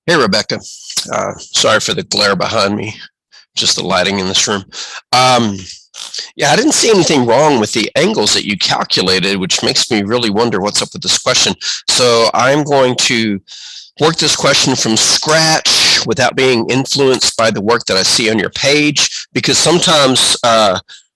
Hey, Rebecca. Sorry for the glare behind me, just the lighting in this room. Um, yeah, I didn't see anything wrong with the angles that you calculated, which makes me really wonder what's up with this question. So I'm going to work this question from scratch without being influenced by the work that I see on your page, because sometimes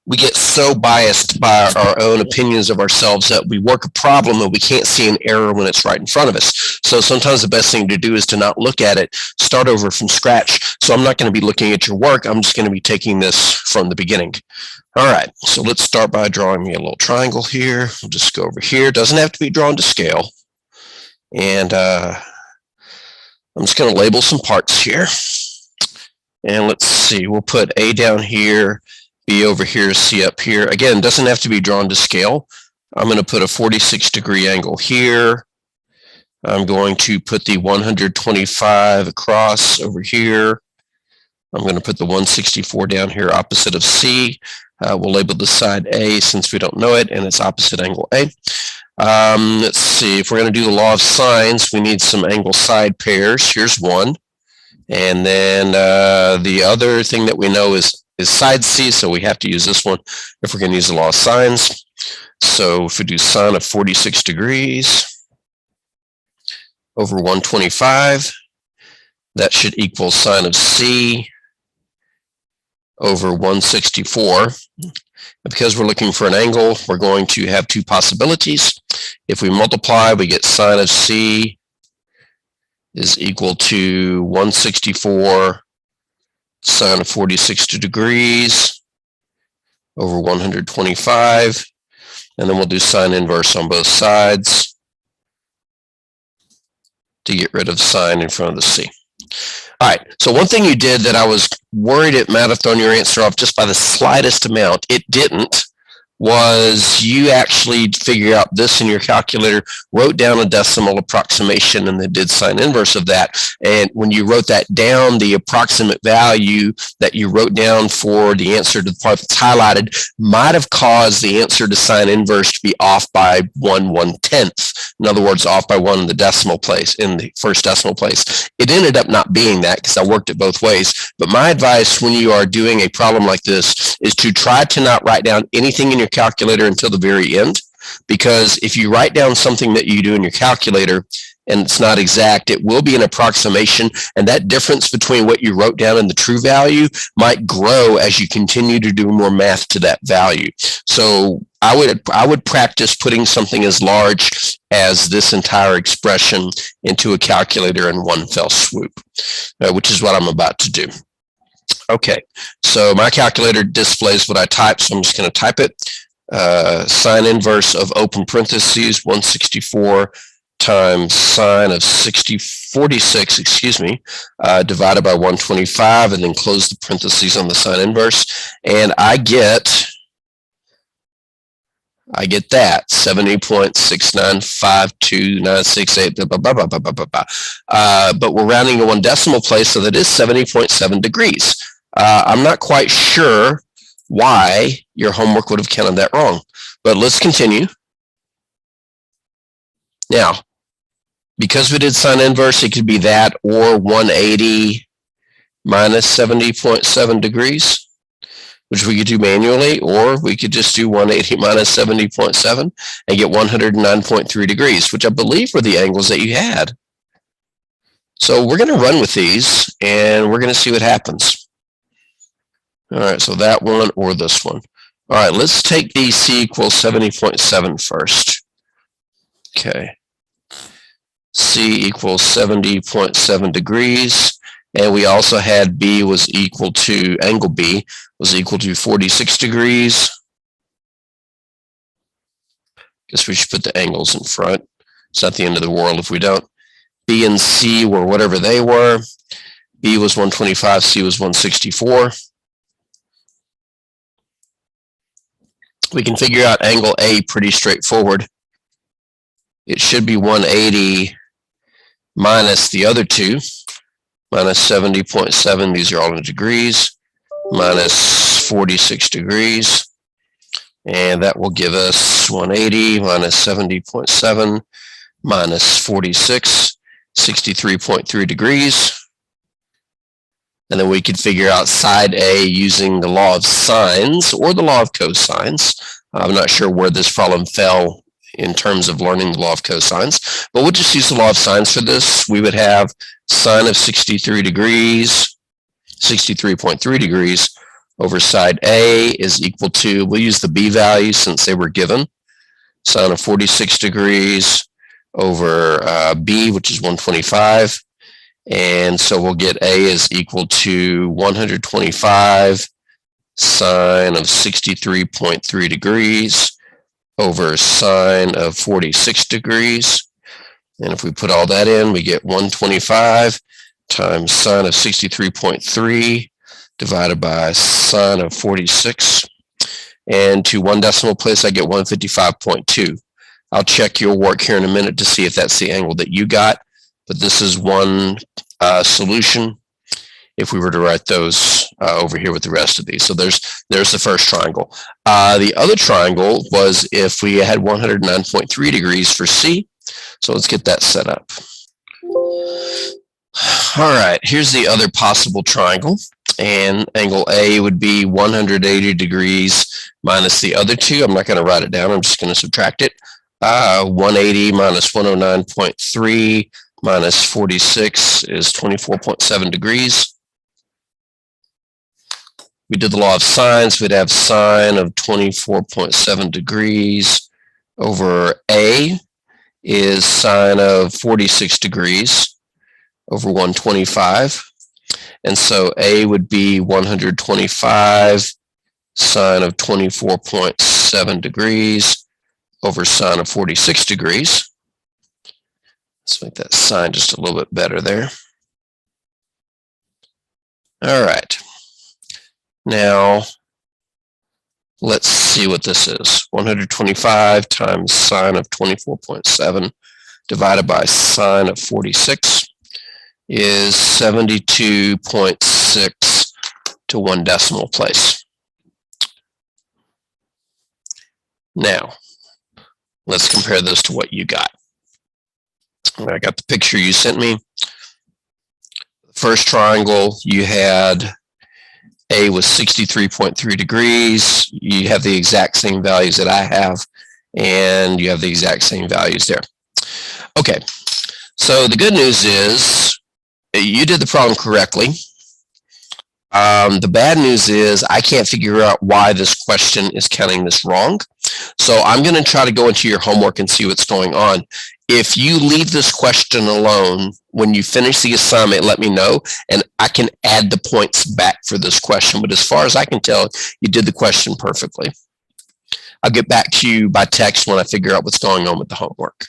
we get so biased by our own opinions of ourselves that we work a problem and we can't see an error when it's right in front of us. So sometimes the best thing to do is to not look at it, start over from scratch. So I'm not going to be looking at your work. I'm just going to be taking this from the beginning. All right, so let's start by drawing me a little triangle here. We'll just go over here. Doesn't have to be drawn to scale. And I'm just going to label some parts here. And let's see, we'll put A down here, B over here, C up here. Again, doesn't have to be drawn to scale. I'm going to put a 46-degree angle here. I'm going to put the 125 across over here. I'm going to put the 164 down here opposite of C. We'll label the side A since we don't know it, and it's opposite angle A. Let's see, if we're going to do the law of sines, we need some angle side pairs. Here's one. And then the other thing that we know is side C, so we have to use this one if we're going to use the law of sines. So if we do sine of 46 degrees over 125, that should equal sine of C over 164. Because we're looking for an angle, we're going to have two possibilities. If we multiply, we get sine of C is equal to 164 sine of 46 degrees over 125. And then we'll do sine inverse on both sides to get rid of sine in front of the C. All right, so one thing you did that I was worried it might have thrown your answer off just by the slightest amount, it didn't, was you actually figured out this in your calculator, wrote down a decimal approximation, and then did sine inverse of that. And when you wrote that down, the approximate value that you wrote down for the answer to the part that's highlighted might have caused the answer to sine inverse to be off by 1/110th. In other words, off by one in the decimal place, in the first decimal place. It ended up not being that because I worked it both ways. But my advice when you are doing a problem like this is to try to not write down anything in your calculator until the very end, because if you write down something that you do in your calculator and it's not exact, it will be an approximation, and that difference between what you wrote down and the true value might grow as you continue to do more math to that value. So I would practice putting something as large as this entire expression into a calculator in one fell swoop, which is what I'm about to do. Okay, so my calculator displays what I type, so I'm just going to type it. Sine inverse of open parentheses 164 times sine of 46, divided by 125, and then close the parentheses on the sine inverse, and I get that 70.6952968, but we're rounding to one decimal place, so that is 70.7 degrees. I'm not quite sure why your homework would have counted that wrong, but let's continue. Now, because we did sine inverse, it could be that or 180 minus 70.7 degrees, which we could do manually, or we could just do 180 minus 70.7 and get 109.3 degrees, which I believe were the angles that you had. So we're going to run with these, and we're going to see what happens. All right, so that one or this one. All right, let's take the C equals 70.7 first. Okay. C equals 70.7 degrees. And we also had B was equal to, angle B was equal to 46 degrees. Guess we should put the angles in front. It's not the end of the world if we don't. B and C were whatever they were. B was 125, C was 164. We can figure out angle A pretty straightforward. It should be 180 minus the other two, minus 70.7, these are all in degrees, minus 46 degrees, and that will give us 180 minus 70.7 minus 46, 63.3 degrees. And then we could figure out side A using the law of sines or the law of cosines. I'm not sure where this problem fell in terms of learning the law of cosines, but we'll just use the law of sines for this. We would have sine of 63 degrees, 63.3 degrees over side A is equal to, we'll use the B value since they were given, sine of 46 degrees over B, which is 125. And so we'll get A is equal to 125 sine of 63.3 degrees over sine of 46 degrees. And if we put all that in, we get 125 times sine of 63.3 divided by sine of 46. And to one decimal place, I get 155.2. I'll check your work here in a minute to see if that's the angle that you got. But this is one solution if we were to write those over here with the rest of these. So there's the first triangle. The other triangle was if we had 109.3 degrees for C. So let's get that set up. All right, here's the other possible triangle. And angle A would be 180 degrees minus the other two. I'm not going to write it down. I'm just going to subtract it. 180 minus 109.3 minus 46 is 24.7 degrees. We did the law of sines. We'd have sine of 24.7 degrees over A is sine of 46 degrees over 125. And so A would be 125 sine of 24.7 degrees over sine of 46 degrees. Let's make that sign just a little bit better there. All right. Now, let's see what this is. 125 times sine of 24.7 divided by sine of 46 is 72.6 to one decimal place. Now, let's compare this to what you got. I got the picture you sent me. First triangle, you had A was 63.3 degrees. You have the exact same values that I have, and you have the exact same values there. Okay, so the good news is you did the problem correctly. The bad news is I can't figure out why this question is counting this wrong. So I'm going to try to go into your homework and see what's going on. If you leave this question alone, when you finish the assignment, let me know, and I can add the points back for this question. But as far as I can tell, you did the question perfectly. I'll get back to you by text when I figure out what's going on with the homework.